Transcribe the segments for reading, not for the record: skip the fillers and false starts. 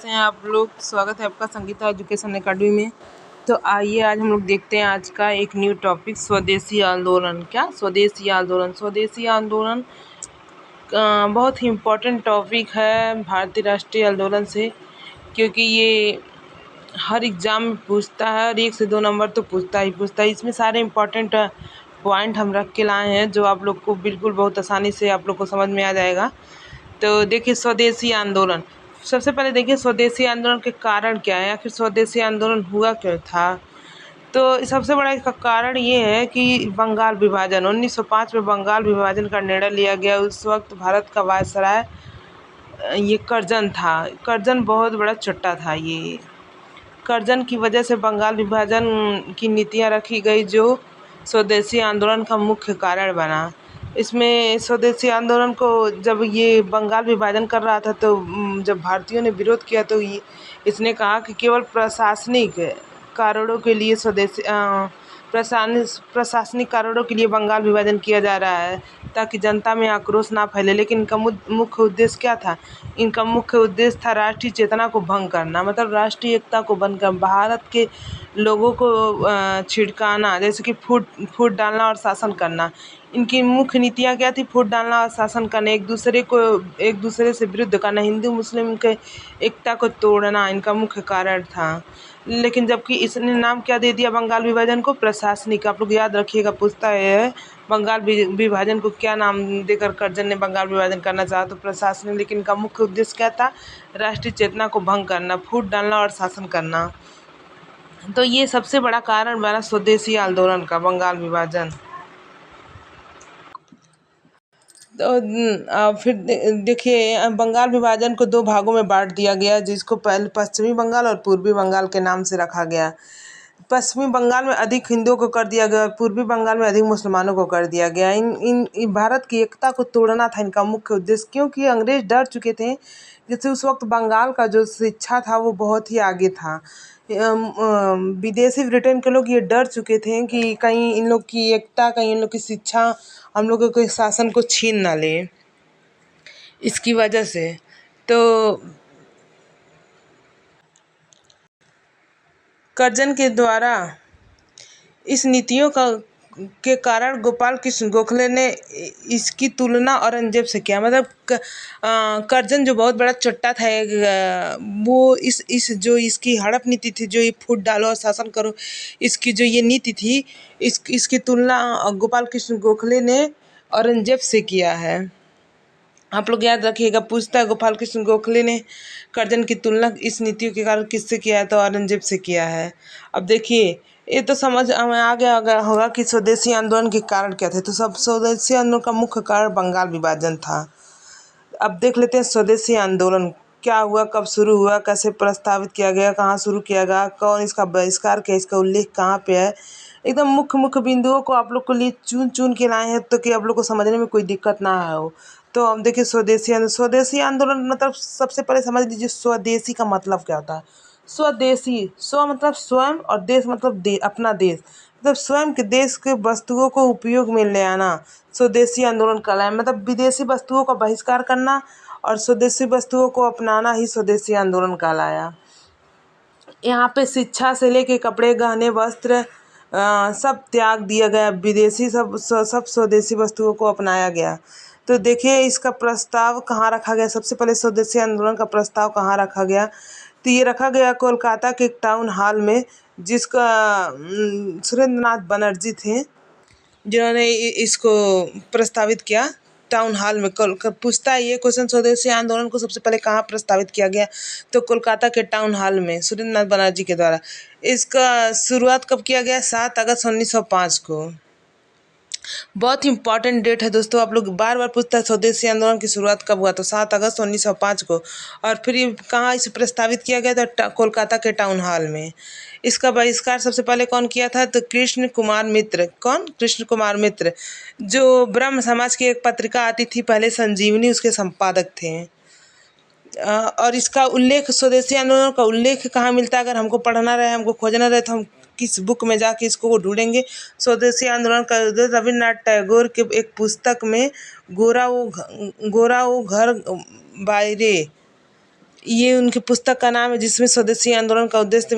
हैं आप लोग। स्वागत है आपका संगीता एजुकेशन एकेडमी में। तो आइए आज हम लोग देखते हैं आज का एक न्यू टॉपिक, स्वदेशी आंदोलन। क्या स्वदेशी आंदोलन? स्वदेशी आंदोलन बहुत ही इम्पोर्टेंट टॉपिक है भारतीय राष्ट्रीय आंदोलन से, क्योंकि ये हर एग्ज़ाम में पूछता है और 1 से 2 नंबर तो पूछता ही पूछता है। इसमें सारे इम्पोर्टेंट पॉइंट हम रख के लाए हैं जो आप लोग को बिल्कुल बहुत आसानी से आप लोग को समझ में आ जाएगा। तो देखिए, स्वदेशी आंदोलन। सबसे पहले देखिए स्वदेशी आंदोलन के कारण क्या है, आखिर स्वदेशी आंदोलन हुआ क्यों था। तो सबसे बड़ा इसका कारण ये है कि बंगाल विभाजन 1905 में बंगाल विभाजन का निर्णय लिया गया। उस वक्त भारत का वायसराय ये करजन था। करजन बहुत बड़ा चट्टा था। ये करजन की वजह से बंगाल विभाजन की नीतियां रखी गई, जो स्वदेशी आंदोलन का मुख्य कारण बना। इसमें स्वदेशी आंदोलन को जब ये बंगाल विभाजन कर रहा था, तो जब भारतीयों ने विरोध किया तो इसने कहा कि केवल प्रशासनिक कारणों के लिए प्रशासनिक कारणों के लिए बंगाल विभाजन किया जा रहा है, ताकि जनता में आक्रोश ना फैले। लेकिन इनका मुख्य उद्देश्य क्या था? इनका मुख्य उद्देश्य था राष्ट्रीय चेतना को भंग करना, मतलब राष्ट्रीय एकता को भंग करना, भारत के लोगों को छिड़काना, जैसे कि फूट डालना और शासन करना। इनकी मुख्य नीतियाँ क्या थी? फूट डालना और शासन करना, एक दूसरे से विरुद्ध करना, हिंदू मुस्लिम के एकता को तोड़ना इनका मुख्य कारण था। लेकिन जबकि इसने नाम क्या दे दिया बंगाल विभाजन को? प्रशासनिक। आप लोग याद रखिएगा, पूछता है बंगाल विभाजन को क्या नाम देकर करजन ने बंगाल विभाजन करना चाहा, तो प्रशासनिक। लेकिन इनका मुख्य उद्देश्य क्या था? राष्ट्रीय चेतना को भंग करना, फूट डालना और शासन करना। तो ये सबसे बड़ा कारण बना स्वदेशी आंदोलन का, बंगाल विभाजन। तो फिर देखिए, बंगाल विभाजन को 2 भागों में बांट दिया गया, जिसको पहले पश्चिमी बंगाल और पूर्वी बंगाल के नाम से रखा गया। पश्चिमी बंगाल में अधिक हिंदुओं को कर दिया गया, पूर्वी बंगाल में अधिक मुसलमानों को कर दिया गया। इन भारत की एकता को तोड़ना था इनका मुख्य उद्देश्य, क्योंकि अंग्रेज डर चुके थे। जैसे उस वक्त बंगाल का जो शिक्षा था वो बहुत ही आगे था। विदेशी ब्रिटेन के लोग ये डर चुके थे कि कहीं इन लोग की एकता, कहीं इन लोग की शिक्षा हम लोगों के शासन को छीन ना ले, इसकी वजह से। तो करजन के द्वारा इस नीतियों के कारण गोपाल कृष्ण गोखले ने इसकी तुलना औरंगजेब से किया। मतलब करजन जो बहुत बड़ा चट्टा था, वो इस जो इसकी हड़प नीति थी, जो ये फूट डालो और शासन करो, इसकी जो ये नीति थी, इसकी तुलना गोपाल कृष्ण गोखले ने औरंगजेब से किया है। आप लोग याद रखिएगा, पूछता है गोपाल कृष्ण गोखले ने करजन की तुलना इस नीतियों के कारण किससे किया है, तो औरंगजेब से किया है। अब देखिए, ये तो समझ हमें आ गया होगा कि स्वदेशी आंदोलन के कारण क्या थे। तो सब स्वदेशी आंदोलन का मुख्य कारण बंगाल विभाजन था। अब देख लेते हैं स्वदेशी आंदोलन क्या हुआ, कब शुरू हुआ, कैसे प्रस्तावित किया गया, कहाँ शुरू किया गया, कौन इसका बहिष्कार किया, इसका उल्लेख कहाँ पे है। एकदम मुख्य बिंदुओं को आप लोग के लिए चुन के लाए हैं, तो कि आप लोग को समझने में कोई दिक्कत ना हो। तो हम देखिए, स्वदेशी आंदोलन मतलब सबसे पहले समझ लीजिए स्वदेशी का मतलब क्या होता है। स्वदेशी, स्व मतलब स्वयं और देश मतलब अपना देश, मतलब स्वयं के देश के वस्तुओं को उपयोग में ले आना स्वदेशी आंदोलन कहलाया। मतलब विदेशी वस्तुओं का बहिष्कार करना और स्वदेशी वस्तुओं को अपनाना ही स्वदेशी आंदोलन कहलाया। यहाँ पे शिक्षा से लेके कपड़े, गहने, वस्त्र सब त्याग दिया गया। विदेशी सब स्वदेशी वस्तुओं को अपनाया गया। तो देखिए, इसका प्रस्ताव कहाँ रखा गया। सबसे पहले स्वदेशी आंदोलन का प्रस्ताव कहाँ रखा गया, तो ये रखा गया कोलकाता के टाउन हॉल में, जिसका सुरेंद्र नाथ बनर्जी थे जिन्होंने इसको प्रस्तावित किया। टाउन हॉल में पूछता है ये क्वेश्चन, स्वदेशी आंदोलन को सबसे पहले कहाँ प्रस्तावित किया गया, तो कोलकाता के टाउन हॉल में सुरेंद्र नाथ बनर्जी के द्वारा। इसका शुरुआत कब किया गया? 7 अगस्त 1905 को। बहुत इंपॉर्टेंट डेट है दोस्तों। आप लोग बार बार पूछता है स्वदेशी आंदोलन की शुरुआत कब हुआ, तो 7 अगस्त 1905 को। और फिर ये कहाँ इसे प्रस्तावित किया गया था? कोलकाता के टाउन हॉल में। इसका बहिष्कार सबसे पहले कौन किया था? तो कृष्ण कुमार मित्र। कौन? कृष्ण कुमार मित्र, जो ब्रह्म समाज की एक पत्रिका आती थी पहले, संजीवनी, उसके संपादक थे। और इसका उल्लेख, स्वदेशी आंदोलन का उल्लेख कहाँ मिलता है? अगर हमको पढ़ना रहे, हमको खोजना रहे, तो हम किस बुक में जाके इसको ढूंढेंगे? स्वदेशी आंदोलन का रविन्द्रनाथ टैगोर के एक पुस्तक में गोरा वो घर बायरे, ये उनकी पुस्तक का नाम है जिसमें स्वदेशी आंदोलन का उद्देश्य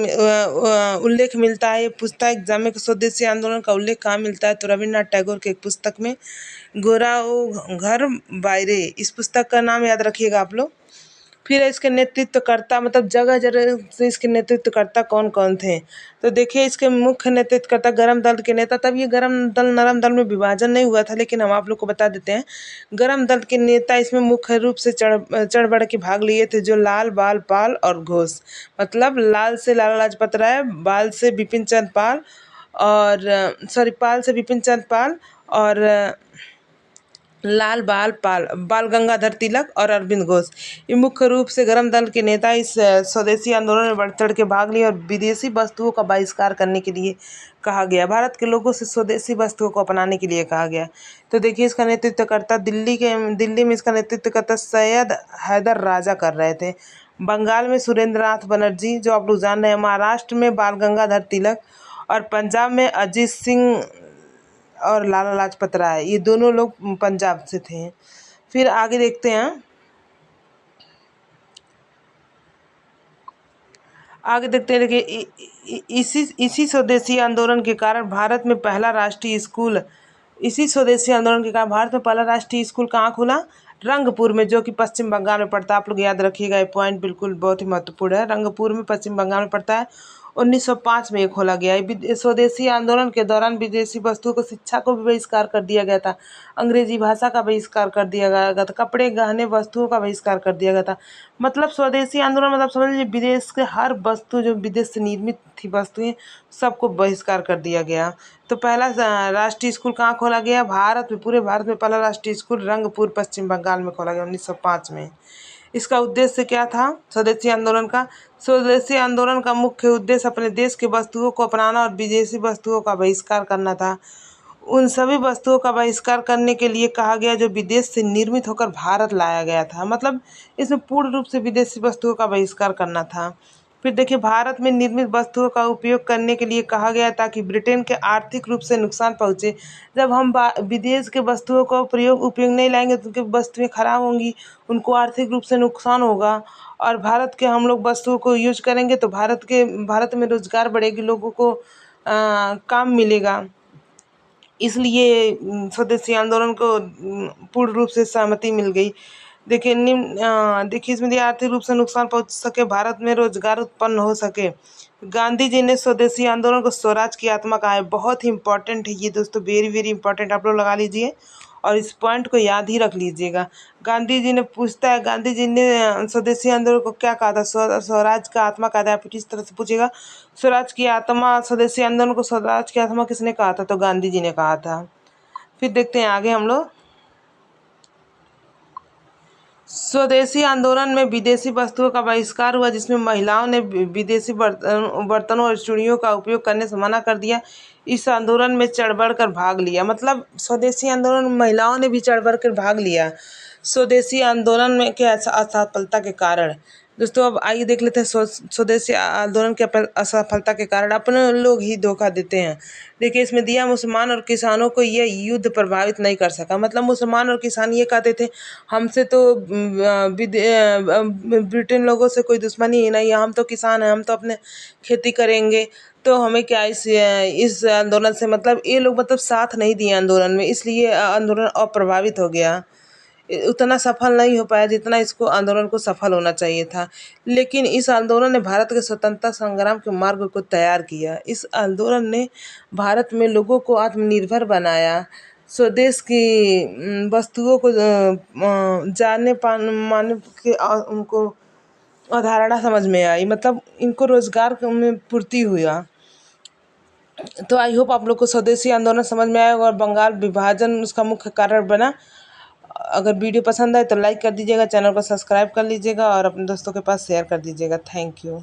उल्लेख मिलता है। ये पुस्तक एग्जाम में स्वदेशी आंदोलन का उल्लेख कहाँ मिलता है? तो रविन्द्रनाथ टैगोर के एक पुस्तक में, गोरा ओ घर बायरे, इस पुस्तक का नाम याद रखिएगा आप लोग। फिर इसके नेतृत्वकर्ता, मतलब जगह जगह से इसके नेतृत्वकर्ता कौन कौन थे? तो देखिए, इसके मुख्य नेतृत्वकर्ता गरम दल के नेता। तब ये गरम दल नरम दल में विभाजन नहीं हुआ था, लेकिन हम आप लोग को बता देते हैं। गरम दल के नेता इसमें मुख्य रूप से चढ़ बढ़ के भाग लिए थे, जो लाल, बाल, पाल और घोष। मतलब लाल से लाला लाजपत राय, बाल से बिपिन चंद्र पाल, और पाल से बिपिन चंद्र पाल, और लाल बाल गंगाधर तिलक और अरविंद घोष, ये मुख्य रूप से गरम दल के नेता इस स्वदेशी आंदोलन में बढ़ चढ़ के भाग लिए और विदेशी वस्तुओं का बहिष्कार करने के लिए कहा गया। भारत के लोगों से स्वदेशी वस्तुओं को अपनाने के लिए कहा गया। तो देखिए, इसका नेतृत्वकर्ता दिल्ली में इसका नेतृत्वकर्ता सैयद हैदर राजा कर रहे थे। बंगाल में सुरेंद्रनाथ बनर्जी, जो आप लोग जान रहे हैं। महाराष्ट्र में बाल गंगाधर तिलक, और पंजाब में अजीत सिंह और लाला लाजपत राय, ये दोनों लोग पंजाब से थे। फिर आगे देखते हैं, देखिए इसी स्वदेशी आंदोलन के कारण भारत में पहला राष्ट्रीय स्कूल कहाँ खुला? रंगपुर में, जो कि पश्चिम बंगाल में पड़ता है। आप लोग याद रखिएगा, ये पॉइंट बिल्कुल बहुत ही महत्वपूर्ण है। रंगपुर में पश्चिम बंगाल में पड़ता है। 1905 में ये खोला गया। स्वदेशी आंदोलन के दौरान विदेशी वस्तुओं को, शिक्षा को भी बहिष्कार कर दिया गया था। अंग्रेजी भाषा का बहिष्कार कर दिया गया था। कपड़े, गहने, वस्तुओं का बहिष्कार कर दिया गया था। मतलब स्वदेशी आंदोलन मतलब समझ लीजिए विदेश के हर वस्तु, जो विदेश से निर्मित थी वस्तुएं, सबको बहिष्कार कर दिया गया। तो पहला राष्ट्रीय स्कूल कहाँ खोला गया? पूरे भारत में पहला राष्ट्रीय स्कूल रंगपुर, पश्चिम बंगाल में खोला गया 1905 में। इसका उद्देश्य क्या था स्वदेशी आंदोलन का? स्वदेशी आंदोलन का मुख्य उद्देश्य अपने देश की वस्तुओं को अपनाना और विदेशी वस्तुओं का बहिष्कार करना था। उन सभी वस्तुओं का बहिष्कार करने के लिए कहा गया जो विदेश से निर्मित होकर भारत लाया गया था। मतलब इसमें पूर्ण रूप से विदेशी वस्तुओं का बहिष्कार करना था। फिर देखिए, भारत में निर्मित वस्तुओं का उपयोग करने के लिए कहा गया ताकि ब्रिटेन के आर्थिक रूप से नुकसान पहुंचे। जब हम विदेश के वस्तुओं का उपयोग नहीं लाएंगे तो उनकी वस्तुएं खराब होंगी, उनको आर्थिक रूप से नुकसान होगा। और भारत के हम लोग वस्तुओं को यूज करेंगे तो भारत में रोजगार बढ़ेगी, लोगों को काम मिलेगा। इसलिए स्वदेशी आंदोलन को पूर्ण रूप से सहमति मिल गई। देखिए इसमें आर्थिक रूप से नुकसान पहुंच सके, भारत में रोजगार उत्पन्न हो सके। गांधी जी ने स्वदेशी आंदोलन को स्वराज की आत्मा कहा है। बहुत ही इंपॉर्टेंट है ये दोस्तों, वेरी वेरी इंपॉर्टेंट, आप लोग लगा लीजिए और इस पॉइंट को याद ही रख लीजिएगा। गांधी जी ने स्वदेशी आंदोलन को क्या कहा था? स्वराज का आत्मा कहा था। फिर इस तरह से पूछेगा, स्वराज की आत्मा, स्वदेशी आंदोलन को स्वराज की आत्मा किसने कहा था? तो गांधी जी ने कहा था। फिर देखते हैं आगे हम लोग। स्वदेशी आंदोलन में विदेशी वस्तुओं का बहिष्कार हुआ, जिसमें महिलाओं ने विदेशी बर्तनों और चूड़ियों का उपयोग करने से मना कर दिया। इस आंदोलन में चढ़ बढ़ कर भाग लिया। मतलब स्वदेशी आंदोलन में महिलाओं ने भी चढ़ बढ़ कर भाग लिया। स्वदेशी आंदोलन में के असफलता के कारण दोस्तों, अब आइए देख लेते हैं स्वदेशी आंदोलन के असफलता के कारण अपने लोग ही धोखा देते हैं। देखिए इसमें दिया, मुसलमान और किसानों को यह युद्ध प्रभावित नहीं कर सका। मतलब मुसलमान और किसान ये कहते थे हमसे तो ब्रिटेन लोगों से कोई दुश्मनी ही नहीं है, हम तो किसान हैं, हम तो अपने खेती करेंगे, तो हमें क्या इस आंदोलन से, मतलब ये लोग मतलब साथ नहीं दिए आंदोलन में, इसलिए आंदोलन अप्रभावित हो गया, उतना सफल नहीं हो पाया जितना इसको आंदोलन को सफल होना चाहिए था। लेकिन इस आंदोलन ने भारत के स्वतंत्रता संग्राम के मार्ग को तैयार किया। इस आंदोलन ने भारत में लोगों को आत्मनिर्भर बनाया। स्वदेश की वस्तुओं को जानने मानने के उनको अवधारणा समझ में आई। मतलब इनको रोजगार में पूर्ति हुआ। तो आई होप आप लोग को स्वदेशी आंदोलन समझ में आया और बंगाल विभाजन उसका मुख्य कारण बना। अगर वीडियो पसंद आए तो लाइक कर दीजिएगा, चैनल को सब्सक्राइब कर लीजिएगा और अपने दोस्तों के पास शेयर कर दीजिएगा। Thank you.